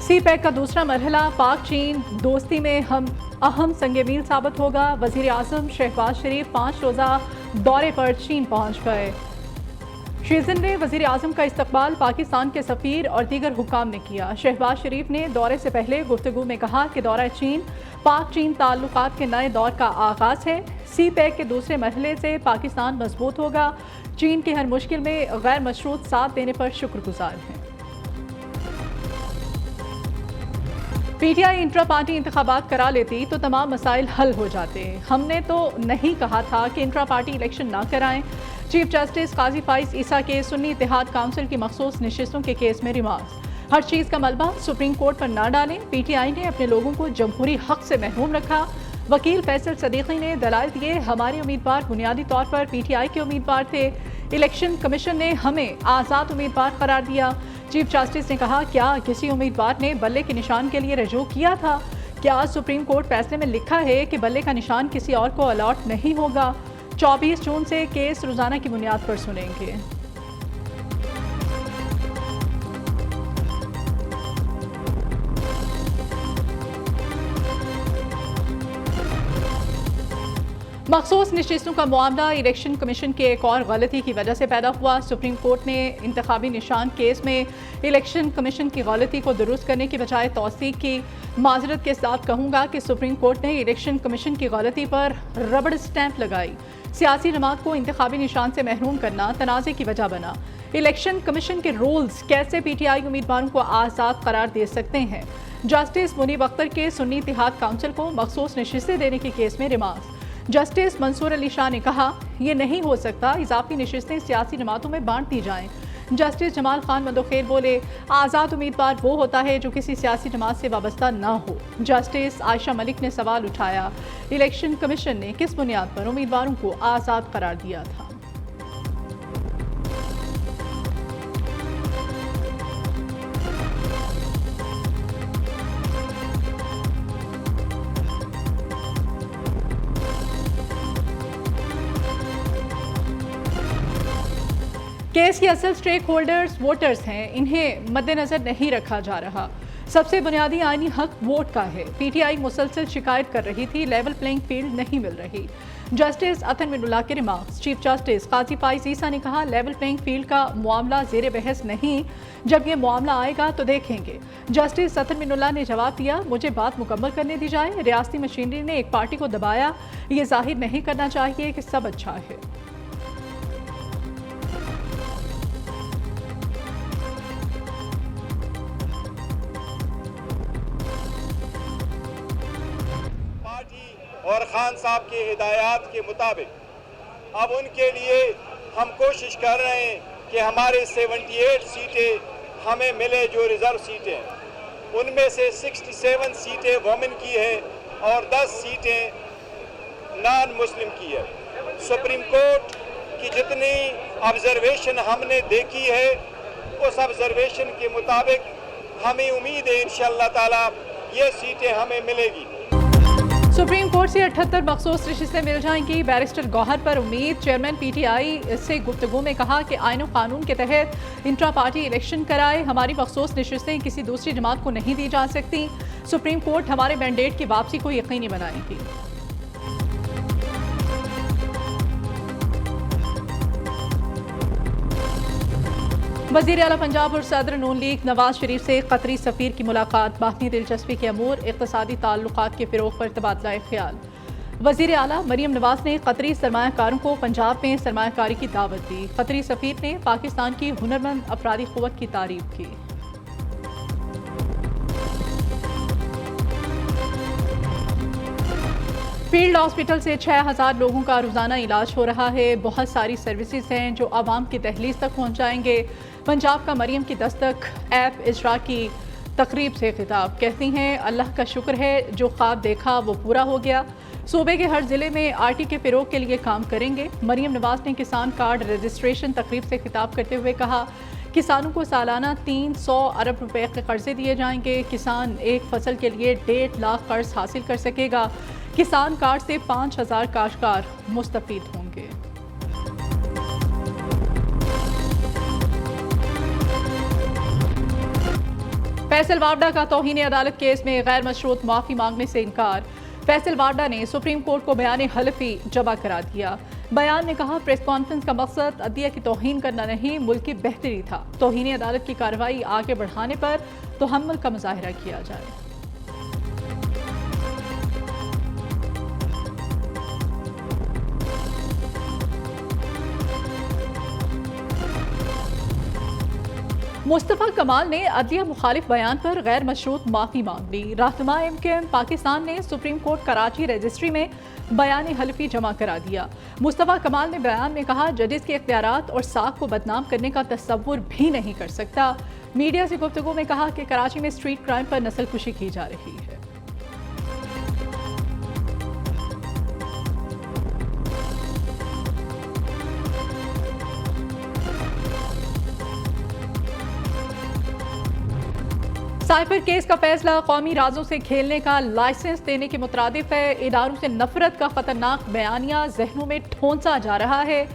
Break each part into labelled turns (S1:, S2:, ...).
S1: सी pack का दूसरा मरहला पाक चीन दोस्ती में हम अहम संग-ए-मील साबित होगा। वजीर आजम शहबाज शरीफ 5 रोज़ा दौरे पर चीन पहुंच गए। शीजिन ने वजीर आजम का इस्तकबाल पाकिस्तान के सफ़ीर और दीगर हुक्काम ने किया। शहबाज शरीफ ने दौरे से पहले गुफ्तगू में कहा कि दौरा चीन पाक चीन ताल्लुकात के नए दौर का आगाज़ है। सी पैक के दूसरे मरहले से पाकिस्तान मजबूत होगा। चीन की हर मुश्किल में गैर मशरूत साथ देने पर शुक्रगुजार हैं। पीटीआई इंट्रा पार्टी इंतखाबात करा लेती तो तमाम मसाइल हल हो जाते। हमने तो नहीं कहा था कि इंट्रा पार्टी इलेक्शन ना कराएं। चीफ जस्टिस काजी फाइज ईसा के सुन्नी इत्तेहाद काउंसिल की मखसूस नशिस्तों के केस में रिमार्क्स। हर चीज़ का मलबा सुप्रीम कोर्ट पर ना डालें। पीटीआई ने अपने लोगों को जमहूरी हक से महरूम रखा। वकील फैसल सदीकी ने दलाइल दिए। हमारे उम्मीदवार बुनियादी तौर पर पीटीआई के उम्मीदवार थे। इलेक्शन कमीशन ने हमें आज़ाद उम्मीदवार करार दिया। चीफ जस्टिस ने कहा, क्या किसी उम्मीदवार ने बल्ले के निशान के लिए रजू किया था? क्या सुप्रीम कोर्ट फैसले में लिखा है कि बल्ले का निशान किसी और को अलॉट नहीं होगा? 24 जून से केस रोजाना की बुनियाद पर सुनेंगे। मखसूस नशिस्तों का मामला इलेक्शन कमीशन की एक और गलती की वजह से पैदा हुआ। सुप्रीम कोर्ट ने इंतखाबी निशान केस में इलेक्शन कमीशन की गलती को दुरुस्त करने की बजाय तौसीक की। माजरत के साथ कहूँगा कि सुप्रीम कोर्ट ने इलेक्शन कमीशन की गलती पर रबड़ स्टैंप लगाई। सियासी जमात को इंतखाबी निशान से महरूम करना तनाज़े की वजह बना। इलेक्शन कमीशन के रूल्स कैसे पीटीआई उम्मीदवारों को आज़ाद करार दे सकते हैं? जस्टिस मुनीब अख्तर के सुन्नी इत्तेहाद काउंसिल को मखसूस नशिस्तें देने के केस में रिमार्क्स। जस्टिस मंसूर अली शाह ने कहा, यह नहीं हो सकता इजाफी नशिस्तें सियासी जमातों में बांट दी जाएं। जस्टिस जमाल खान मंदोखेर बोले, आज़ाद उम्मीदवार वो होता है जो किसी सियासी जमात से वाबस्ता ना हो। जस्टिस आयशा मलिक ने सवाल उठाया, इलेक्शन कमीशन ने किस बुनियाद पर उम्मीदवारों को आज़ाद करार दिया था? केस की असल स्टेक होल्डर्स वोटर्स हैं, इन्हें मद्देनजर नहीं रखा जा रहा। सबसे बुनियादी आईनी हक वोट का है। पीटीआई मुसलसल शिकायत कर रही थी, लेवल प्लेइंग फील्ड नहीं मिल रही। जस्टिस अतन मिनुल्लाह के रिमार्क्स। चीफ जस्टिस काजी फाइज ईसा ने कहा, लेवल प्लेइंग फील्ड का मामला जेर बहस नहीं, जब यह मामला आएगा तो देखेंगे। जस्टिस अतन मिनुल्लाह ने जवाब दिया, मुझे बात मुकम्मल करने दी जाए। रियासती मशीनरी ने एक पार्टी को दबाया, ये जाहिर नहीं करना चाहिए कि सब अच्छा है।
S2: और खान साहब की हिदायत के मुताबिक अब उनके लिए हम कोशिश कर रहे हैं कि हमारे 78 सीटें हमें मिले जो रिज़र्व सीटें, उनमें से 67 सीटें वोमेन की है और 10 सीटें नॉन मुस्लिम की है। सुप्रीम कोर्ट की जितनी ऑब्जर्वेशन हमने देखी है, उस ऑब्जर्वेशन के मुताबिक हमें उम्मीद है इंशाअल्लाह ताला ये सीटें हमें मिलेगी।
S1: सुप्रीम कोर्ट से 78 मखसूस नशिस्तें मिल जाएंगी। बैरिस्टर गौहर पर उम्मीद। चेयरमैन पीटीआई से गुफ्तगू में कहा कि आईन और कानून के तहत इंट्रा पार्टी इलेक्शन कराए। हमारी मखसूस नशिस्तें किसी दूसरी जमात को नहीं दी जा सकती। सुप्रीम कोर्ट हमारे मैंडेट की वापसी को यकीनी बनाएगी। वज़ीर आला पंजाब और सदर नून लीग नवाज शरीफ से कतरी सफ़ीर की मुलाकात। बातनी दिलचस्पी के अमूर, इक़्तिसादी ताल्लुकात के फ़िरोग़ पर तबादला ख्याल। वज़ीर आला मरियम नवाज ने कतरी सरमायाकारों को पंजाब में सरमायाकारी की दावत दी। कतरी सफ़ीर ने पाकिस्तान की हुनरमंद अफरादी क़ुव्वत की तारीफ़ की। फील्ड हॉस्पिटल से 6000 लोगों का रोज़ाना इलाज हो रहा है। बहुत सारी सर्विसेज हैं जो आवाम की दहलीज तक पहुँचाएंगे। पंजाब का मरियम की दस्तक ऐप इजरा की तकरीब से खिताब। कहती हैं, अल्लाह का शुक्र है जो ख्वाब देखा वो पूरा हो गया। सूबे के हर ज़िले में आरटी के फ़िरोग के लिए काम करेंगे। मरियम नवाज ने किसान कार्ड रजिस्ट्रेशन तकरीब से खिताब करते हुए कहा, किसानों को सालाना 300 अरब रुपए के कर्जे दिए जाएंगे। किसान एक फसल के लिए 1.5 लाख कर्ज हासिल कर सकेगा। किसान कार्ड से 5000 काश्तकार मुस्तफीद होंगे। फैसल वावडा का तौहीन अदालत केस में गैर मशरूत माफी मांगने से इनकार। फैसल वावडा ने सुप्रीम कोर्ट को बयान हलफी जमा करा दिया। बयान में कहा, प्रेस कॉन्फ्रेंस का मकसद अदलिया की तौहीन करना नहीं, मुल्क की बेहतरी था। तौहीन अदालत की कार्रवाई आगे बढ़ाने पर तहम्मुल का मुजाहिरा किया जाए। मुस्तफ़ा कमाल ने अदलिया मुखालिफ बयान पर गैर मशरूत माफ़ी मांग ली। रहनुमा MKM पाकिस्तान ने सुप्रीम कोर्ट कराची रजिस्ट्री में बयान हलफी जमा करा दिया। मुस्तफ़ा कमाल ने बयान में कहा, जजेस के इख्तियारात और साख को बदनाम करने का तस्वुर भी नहीं कर सकता। मीडिया से गुफ्तगू में कहा कि कराची में स्ट्रीट क्राइम पर नस्लकुशी की जा रही है। साइफर केस का फैसला कौमी राजों से खेलने का लाइसेंस देने के मुतरादिफ है। इदारों से नफरत का खतरनाक बयानिया जहनों में ठोंसा जा रहा है।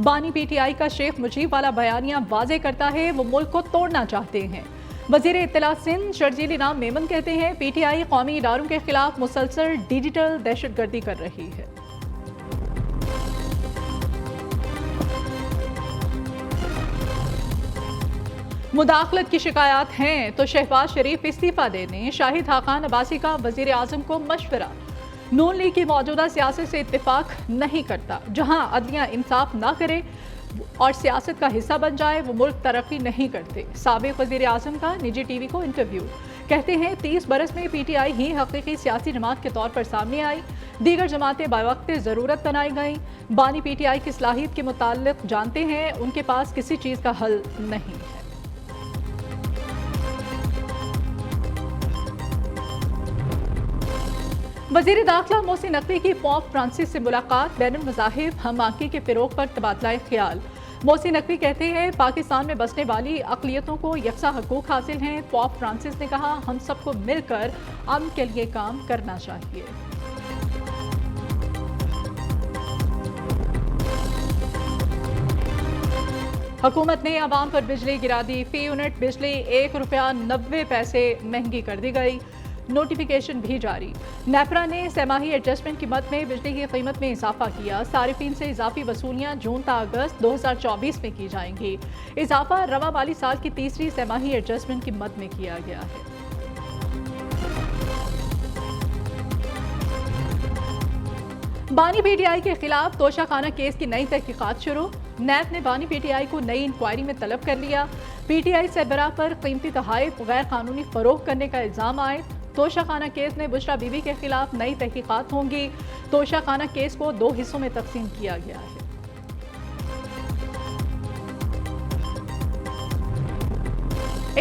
S1: बानी PTI का शेख मुजीब वाला बयानिया वाजे करता है वो मुल्क को तोड़ना चाहते हैं। वजीर इत्तला सिंध शर्जील इनाम मेमन कहते हैं, PTI कौमी इदारों के खिलाफ मुसलसल डिजिटल दहशतगर्दी कर रही है। मुदाखलत की शिकायत हैं तो शहबाज शरीफ इस्तीफा दे दें। शाहिद खाकान अब्बासी का वजीर आजम को मशवरा। नून लीग की मौजूदा सियासत से इत्तेफाक नहीं करता। जहां अदलिया इंसाफ ना करे और सियासत का हिस्सा बन जाए वो मुल्क तरक्की नहीं करते। साबिक वजीर आजम का निजी TV को इंटरव्यू। कहते हैं 30 बरस में PTI ही हकीकी सियासी जमात के तौर पर सामने आई। दीगर जमातें बावक्त ज़रूरत बनाई गई। बानी PTI की सलाहियत के मुताल्लिक जानते हैं, उनके पास किसी चीज़ का हल नहीं है। वज़ीर दाखिला मोहसिन नकवी की पोप फ्रांसिस से मुलाकात। बैनुल मज़ाहिब हम आंकी के फ़िरोग पर तबादला ख्याल। मोहसिन नकवी कहते हैं, पाकिस्तान में बसने वाली अक़लियतों को यकसा हकूक़ हासिल हैं। पोप फ्रांसिस ने कहा, हम सबको मिलकर अमन के लिए काम करना चाहिए। हुकूमत ने आवाम पर बिजली गिरा दी। फी यूनिट बिजली ₹1.90 महंगी कर दी गई। नोटिफिकेशन भी जारी। नेपरा ने सेमाही एडजस्टमेंट की मद में बिजली की कीमत में इजाफा किया। सारिफीन से इजाफी वसूलियाँ जून ता अगस्त 2024 में की जाएंगी। इजाफा रवा माली साल की तीसरी सेमाही एडजस्टमेंट की मद में किया गया है। बानी PTI के खिलाफ तोशाखाना केस की नई तहकीकात शुरू। नैब ने बानी PTI को नई इंक्वायरी में तलब कर लिया। PTI सरबराह पर कीमती तोहफे गैर कानूनी फरोख्त करने का इल्जाम आए। तोशाखाना केस में बुशरा बीबी के खिलाफ नई तहकीकात होंगी। तोशाखाना केस को 2 हिस्सों में तकसीम किया गया है।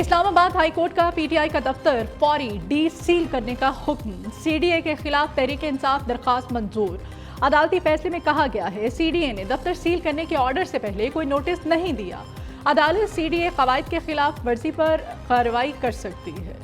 S1: इस्लामाबाद हाई कोर्ट का PTI का दफ्तर फौरी सील करने का हुक्म। CDA के खिलाफ तहरीक इंसाफ दरखास्त मंजूर। अदालती फैसले में कहा गया है, CDA ने दफ्तर सील करने के ऑर्डर से पहले कोई नोटिस नहीं दिया। अदालत CDA कवायद के खिलाफ वर्जी पर कार्रवाई कर सकती है।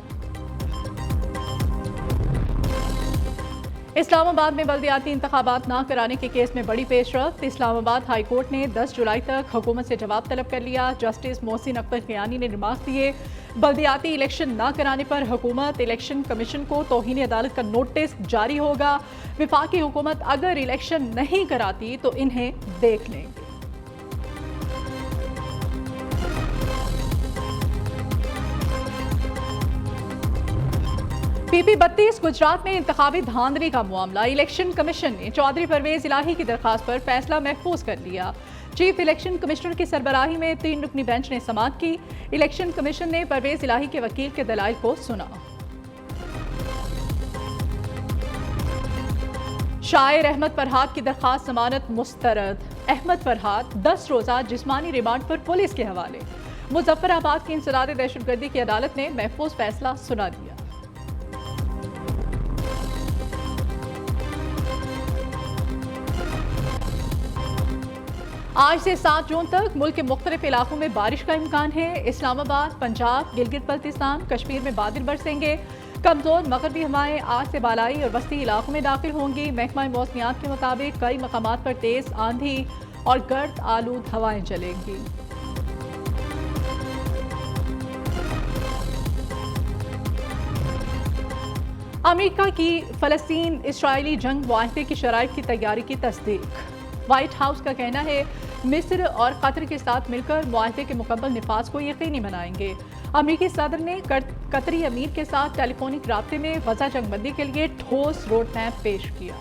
S1: इस्लामाबाद में बल्दियाती इंतखाबात ना कराने के केस में बड़ी पेशरफ्त। इस्लामाबाद हाई कोर्ट ने 10 जुलाई तक हुकूमत से जवाब तलब कर लिया। जस्टिस मोहसिन अख्तर क़ियानी ने रिमार्क दिए, बल्दियाती इलेक्शन ना कराने पर हुकूमत इलेक्शन कमीशन को तौहीन अदालत का नोटिस जारी होगा। विफाकी हुकूमत अगर इलेक्शन नहीं कराती तो इन्हें देख लेंगे। PP32 गुजरात में इंतखाबी धांधली का मामला। इलेक्शन कमीशन ने चौधरी परवेज इलाही की दरखास्त पर फैसला महफूज कर लिया। चीफ इलेक्शन कमिश्नर की सरबराही में 3 रुकनी बेंच ने समाअत की। इलेक्शन कमीशन ने परवेज इलाही के वकील के दलाइल को सुना। शायर अहमद फरहाद की दरखास्त जमानत मुस्तरद। अहमद फरहाद 10 रोजा जिस्मानी रिमांड पर पुलिस के हवाले। मुजफ्फराबाद की इंसदाद दहशतगर्दी की अदालत ने महफूज फैसला सुना दिया। आज से 7 जून तक मुल्क के मुख्तलिफ इलाकों में बारिश का इम्कान है। इस्लामाबाद, पंजाब, गिलगित बल्तिस्तान, कश्मीर में बादल बरसेंगे। कमजोर मगरबी हवाएं आज से बालाई और वस्ती इलाकों में दाखिल होंगी। महकमा मौसमियात के मुताबिक कई मकामात पर तेज आंधी और गर्द आलूद हवाएं चलेंगी। अमेरिका की फ़लस्तीन इसराइली जंग मुआहदे की शराइत की तैयारी की तस्दीक। व्हाइट हाउस का कहना है मिस्र और कतर के साथ मिलकर मुआहदे के मुकम्मल निफाज को यकीनी बनाएंगे। अमेरिकी सदर ने कतरी अमीर के साथ टेलीफोनिक राब्ते में गजा जंगबंदी के लिए ठोस रोड मैप पेश किया।